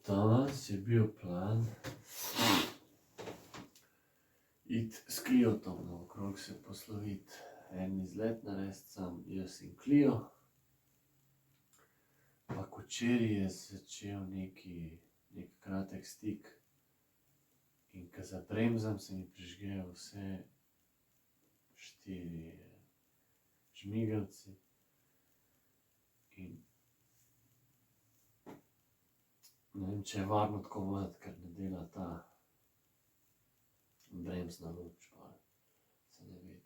Danes je bil plan iti s Cliotom naokrog se posloviti. En izlet narediti sam, jaz in Clio. Pa včeraj je začel neki kratek stik in ko zabremzam, se mi prižgejo vse 4 žmigavci in ne vem, če je varno tako voziti, ker ne dela ta bremzna luč, pa se ne vidi.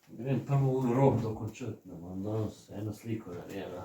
Grem prvo ono rob dokončati, da bom danes eno sliko naredila.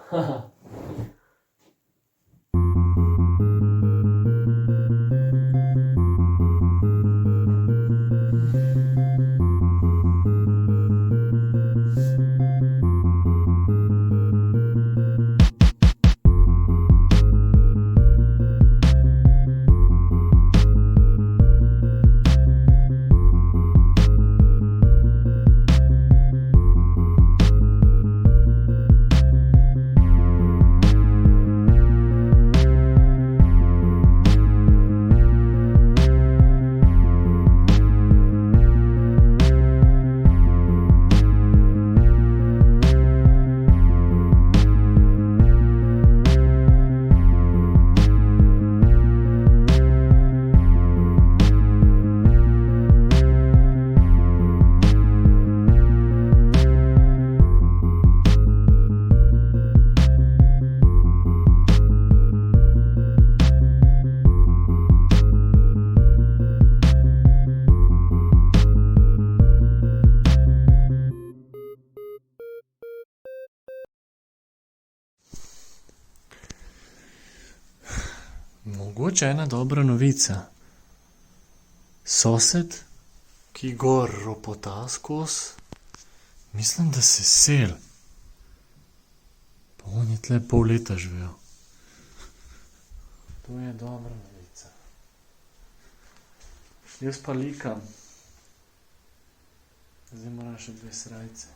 Mogoče ena dobra novica. Sosed, ki gor ropota skozi, mislim, da se sel. Pa on je tle pol leta živel. To je dobra novica. Jaz pa likam. Zdaj moram še 2 srajce.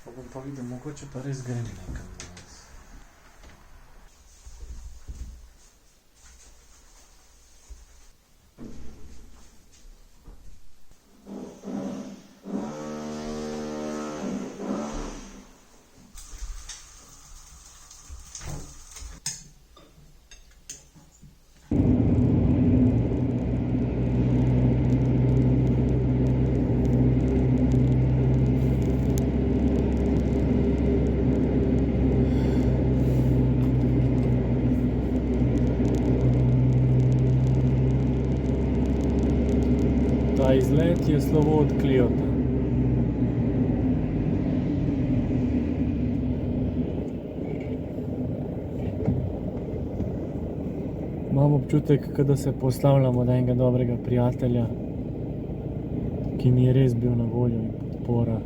Pa bom pa videl, mogoče pa res grem nekam danes. Ta izlet je slovo od Cliota. Imam občutek, da se poslavljam od enega dobrega prijatelja, ki mi je res bil na voljo in podpora.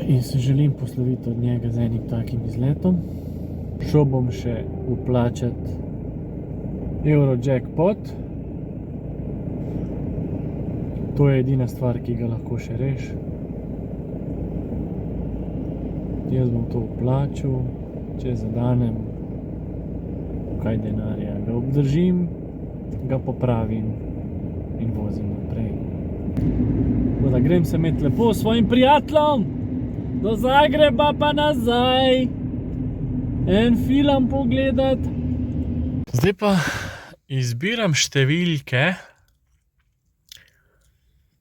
In se želim posloviti od njega z enim takim izletom. Šel bom še vplačati Eurojackpot. To je edina stvar, ki ga lahko še reši. Jaz bom to vplačal, če zadanem kaj denarja, ga obdržim, ga popravim in vozim naprej. Tako da grem se imeti lepo s svojim prijateljem, do Zagreba pa nazaj, en film pogledat. Zdaj pa izbiram številke.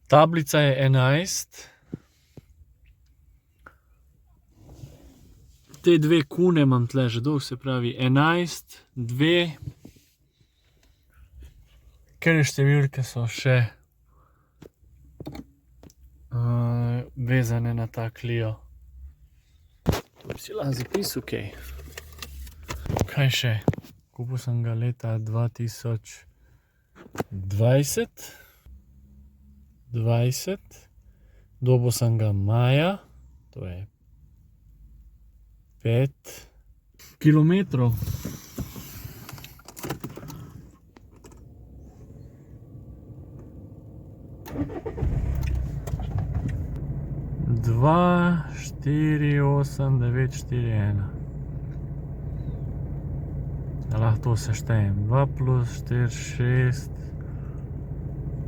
Tablica je 11. Te 2 kune imam tle že dolgo, se pravi 11, 2. Ker številke so še vezane na ta Clio. To bi si lahko zapisal kaj. Kaj še? Kupil sem ga leta 2020. Dobil sem ga maja To je 5 kilometrov. Dva, 4, 8, 9, 4, 1. Lahko to seštejem. 2 plus 4, 6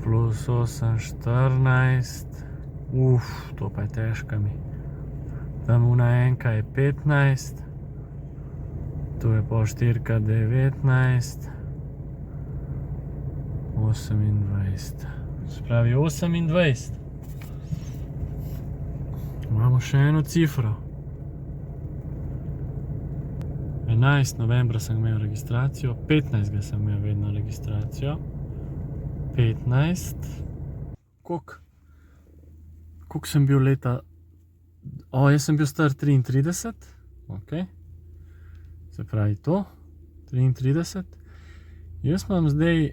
plus 8, 14. To pa je težka mi. Tam una enka je 15. Tu je pol 4, 19. 28. Spravi 28. Imamo še eno cifro. 11. novembra sem imel registracijo, 15. sem imel vedno registracijo. 15. Koliko sem bil leta? Jaz sem bil star 33. Ok. Se pravi to. 33. Jaz imam zdaj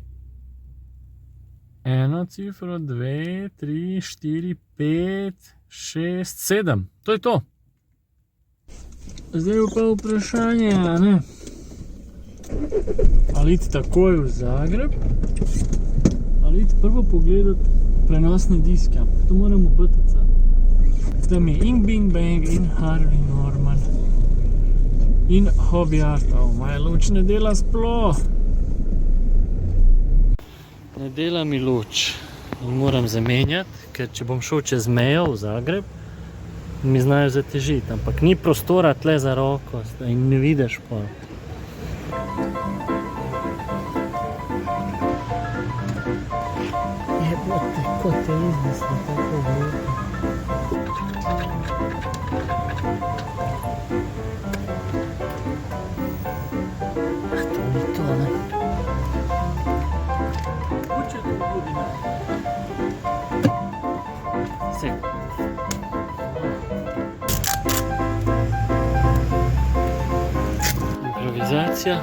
eno cifro, 2, 3, 4, 5, 6, 7. To je to. Zdaj je pa vprašanje, a ne? Ali iti takoj v Zagreb, ali iti prvo pogledati prenosne diske. To moramo butati. Tam je in Bing Bang, in Harvey Norman, in Hobby Art. Moja luč ne dela sploh. Ne dela mi luč. In moram zamenjati, ker če bom šel čez mejo v Zagreb, mi znajo zatežiti, ampak ni prostora tle za roko in ne vidiš pa. Jebote, kot te izmisli, tako vroto. To ni to, ne? Uče to budi, ne? Vse. Improvizacija.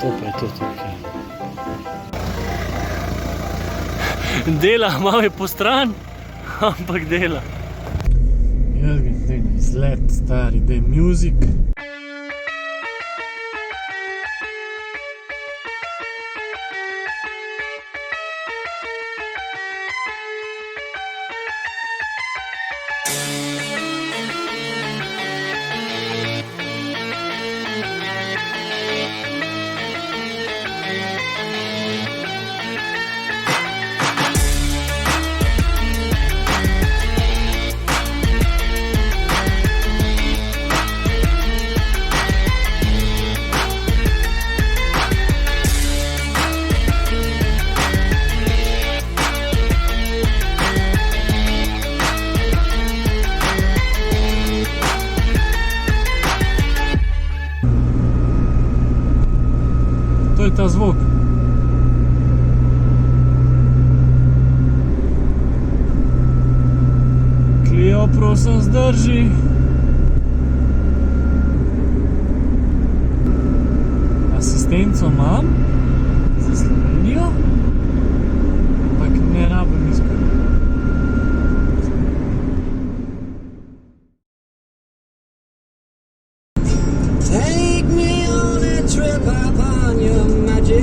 To pa je to tukaj. Dela, malo je po stran, ampak dela. Jaz ga zdaj na izlet, stari, da je music. To je ta zvok. Clio, prosim, zdrži. Asistenco imam za Slovenijo, ampak ne rabim izgledati.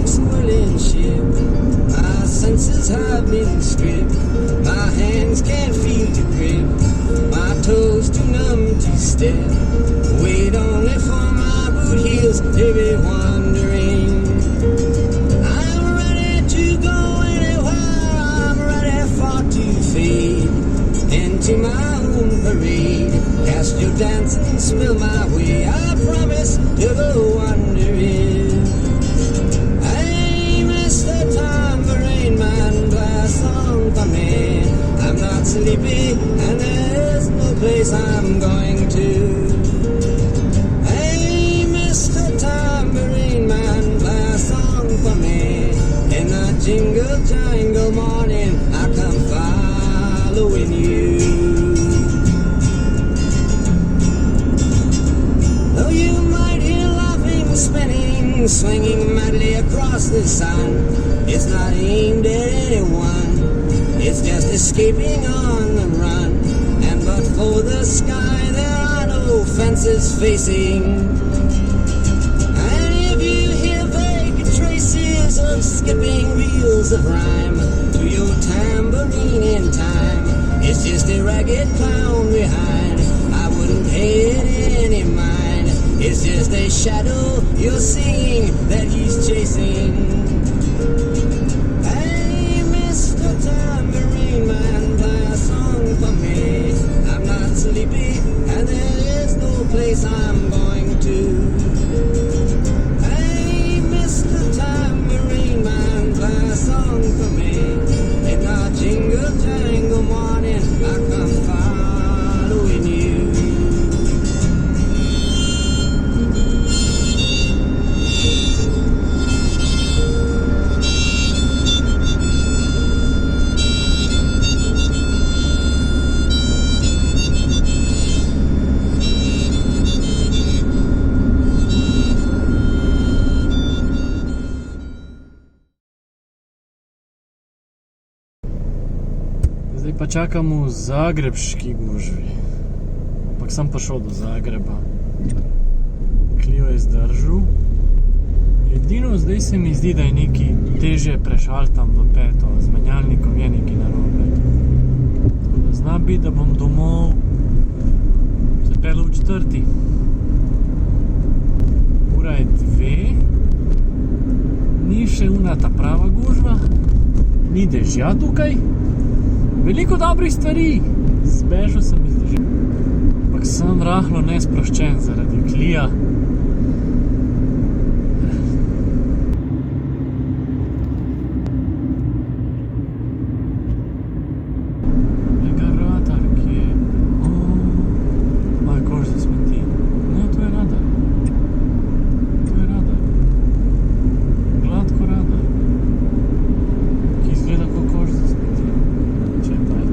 Swirling ship, my senses have been stripped. My hands can't feel the grip, my toes too numb to step. Wait only for my boot heels to be wandering. I'm ready to go anywhere, I'm ready for to fade into my own parade. Cast your dance and smell my way, I promise to go wandering. I'm not sleepy and there's no place I'm going to. Hey, Mr. Tambourine Man, play a song for me. In the jingle jangle morning, I come following you. Though you might hear laughing, spinning, swinging madly across the sun, it's not aimed at anyone. It's just escaping on the run. And but for the sky, there are no fences facing. And if you hear vague traces of skipping reels of rhyme to your tambourine in time, it's just a ragged clown behind. I wouldn't pay it any mind. It's just a shadow you're seeing that he's chasing. Hey, Mr. Tambourine Man, play a song for me. I'm not sleepy and there is no place I'm going to. Hey, Mr. Tambourine Man, play a song for me. In the jingle jangle morning, I come following you. Zdaj pa čakamo v zagrebški gužvi. Ampak sem prišel do Zagreba. Clio je zdržal. Edino zdaj se mi zdi, da je nekaj težje prešaltam v peto. Z menjalnikom je nekaj narobe. Tako da zna biti, da bom domov se peljal v 4. Ura je 2. Ni še una ta prava gužva. Ni dežja tukaj. Veliko dobrih stvari, zbežal sem iz dežja. Ampak sem rahlo nesproščen zaradi Clio. Lega radar, ki je... Moja kož se smeti. Ne, to je radar. To je radar. Gladko radar. Ki izgleda kot kož se smeti.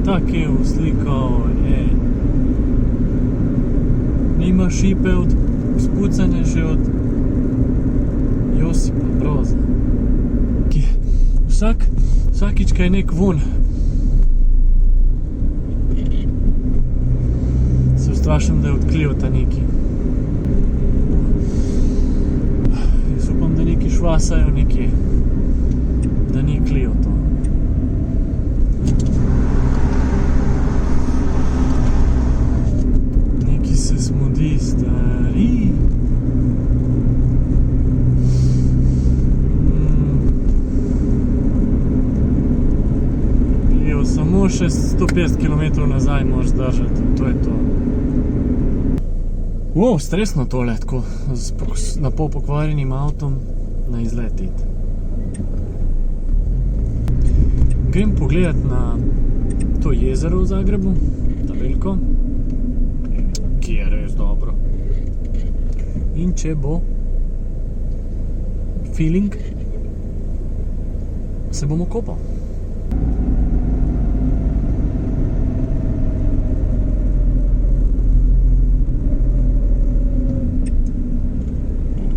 Tak je uslikal, nima šipe od spucanja še od Josipa Broza. Vsakič, kaj je nek von, se ustrašim, da je od Cliota neki. Jaz upam, da neki švasajo nekje, da ni Clio to. Se smudi, stari. Samo še 150 km nazaj moraš zdržati in to je to. Wow, stresno tole, tako na pol pokvarjenim avtom na izlet iti. Grem pogledat na to jezero v Zagrebu, ta veliko, ki je res dobro. In če bo feeling, se bomo kopal.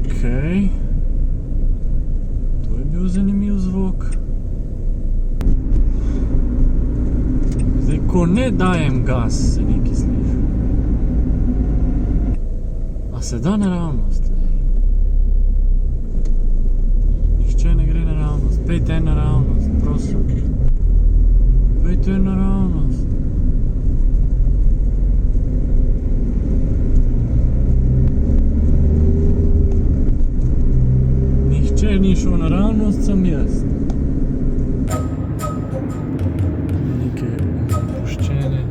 Okej. To je bil zanimiv zvok. Zdaj, ko ne dajem gas, se nekaj sliši. A se da naravnost? Nihče ne gre naravnost. Pejte naravnost, prosim. Pejte naravnost. Nihče ni šel naravnost, sem jaz. Neke opuščene.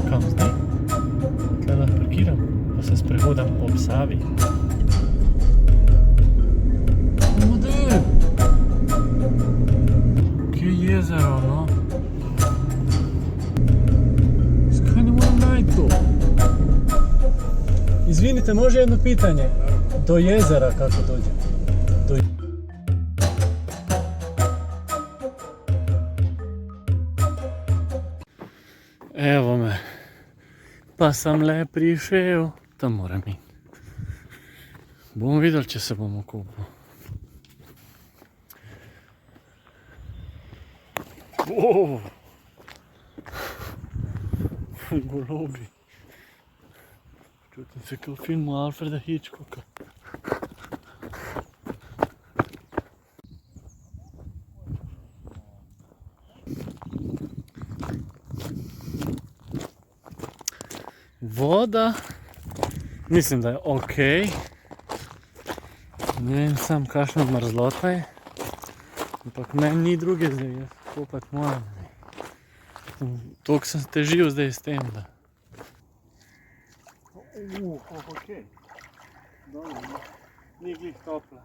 Kam zdaj? Tle lahko parkiram, pa se sprehodam ob Savi. Model! Kje je jezero, no? Skaj ne moram najti to? Izvinite, može jedno pitanje? Do jezera kako dođe? Evo me, pa sem le prišel, tam moram iti. Bomo videli, če se bomo kopal. Oh. Golobi. Čutim se kao v filmu Alfreda Hitchcocka. Voda, mislim da je okej. Ne vem sam kakšna mrzlota je, ampak meni ni druge zdaj, jaz kopat moram. Toliko sem težil zdaj s tem, da... Okej. Dobro, ni glih topla.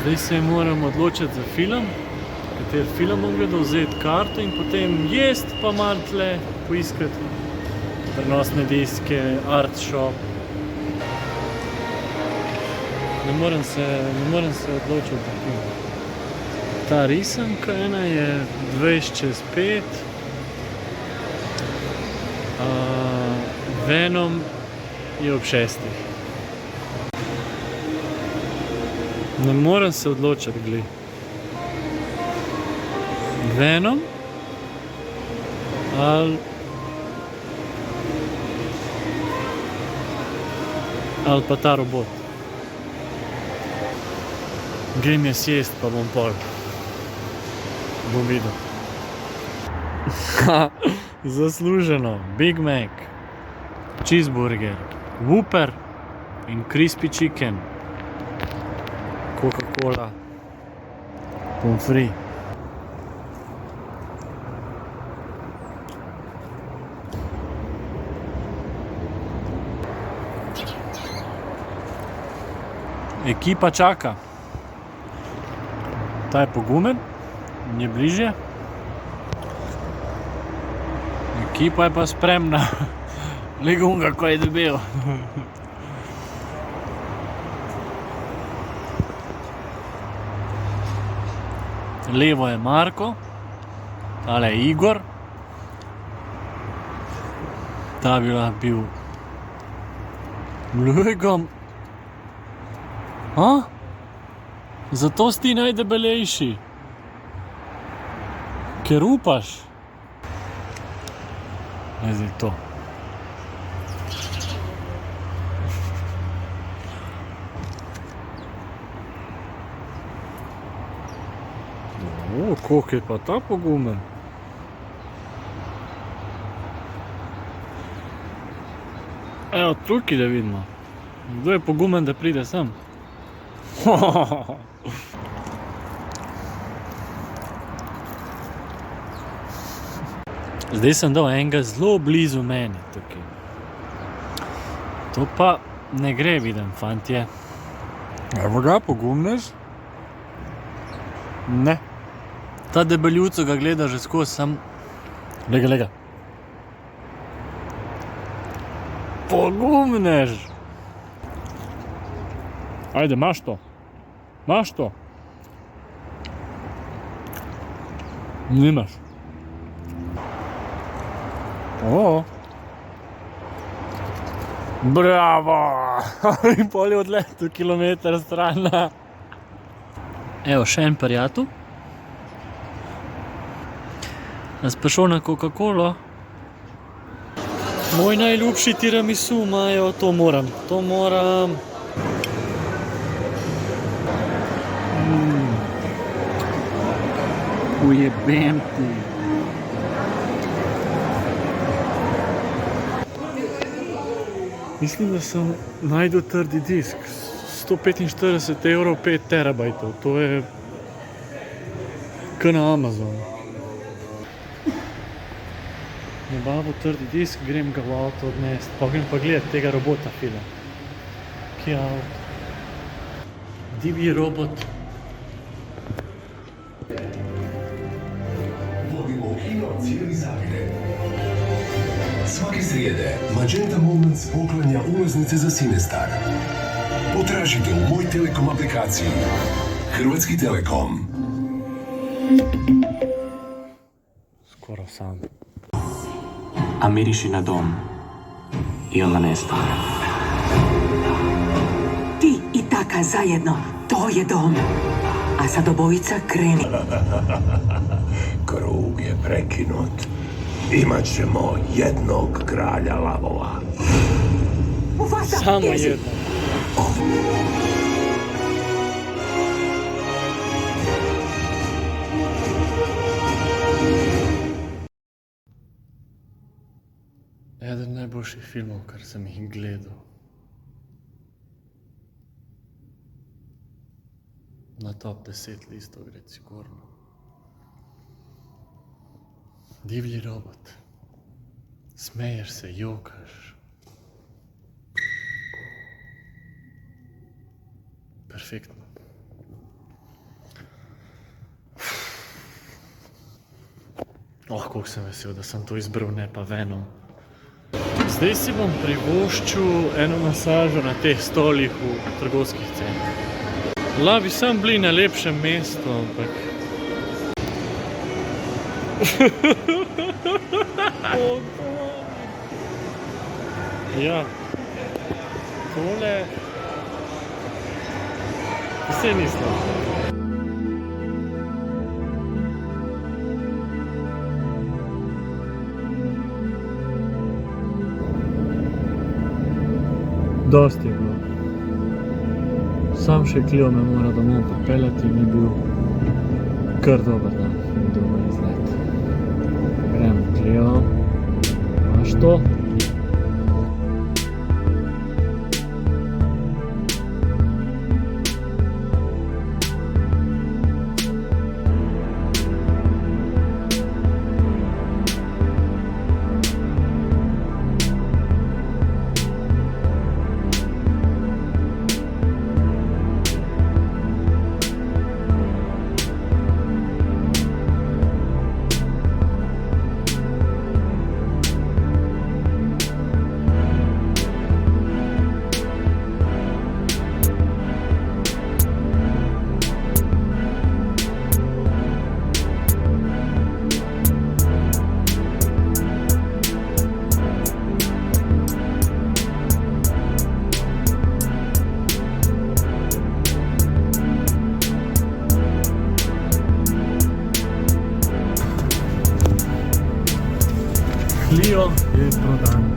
Zdaj se moram odločiti za film, kateri film bom gledal, vzeti karto in potem jest pa malo tle poiskati prenosne diske, art shop. Ne morem se odločiti za film. Ta risanka ena je 20/5, Venom je ob 6. Ne morem se odločiti, glej. Venom ali pa ta robot. Grem je sjest, pa bom pol. Bom videl. Zasluženo. Big Mac, cheeseburger, Whopper in crispy chicken. Coca-Cola, pommes frites. Ekipa čaka. Ta je pogumen, je bližje. Ekipa je pa spremna. Legunga, ko je debel. Levo je Marko, tale je Igor, ta bi lahko bil Legom. Zato si ti najdebelejši, ker upaš. Ne zdaj to. Koliko je pa ta pogumen. Evo, tukaj da vidimo. Kdo je pogumen, da pride sem? Zdaj sem dal enega zelo blizu meni tukaj. To pa ne gre, vidim, fantje. Evo ga, pogumneš? Ne. Ta debeljuco ga gleda že skozi, sam... Lega. Pogumnež! Ajde, imaš to. Imaš to. Nimaš. Bravo! In pol je odletel kilometer stran. Evo, še en prijatelj. Jaz pa šel na Coca-Colo. Moj najljubši tiramisu imajo, to moram. Ujebem ti. Mislim, da sem najdel trdi disk. 145 €, 5 terabajtov. To je k na Amazonu. Nabavil trdi disk, grem ga v avto odnesti. Pa grem pa gledati tega robota film. Kje je avto? Divji robot. Svake srijede Magenta Moments poklanja ulaznice za Cinestar. Potražite u Moj Telekom aplikaciji. Hrvatski Telekom. Skoro sam. A miriši na dom i onda nestane. Ti i Taka zajedno, to je dom. A sad obojica kreni. Krug je prekinut. Imat ćemo jednog kralja lavova. Mufasa, Samo ježi. jedno. Eden najboljših filmov, kar sem jih gledal. Na top 10 listov gre sigurno. Divji robot. Smeješ se, jokaš. Perfektno. Koliko sem vesel, da sem to izbral, ne pa Venom. Zdaj si bom privoščil eno masažo na teh stolih v trgovskih centrih. La bi sam bili na lepšem mestu, ampak... Ja. Tole... Vse ni slabo. Dosti je bilo. Sam še Clio me mora domov popeljati, ni bil kar dober dan, ni dober izlet. Gremo, Clio, imaš to? Clio je prodan.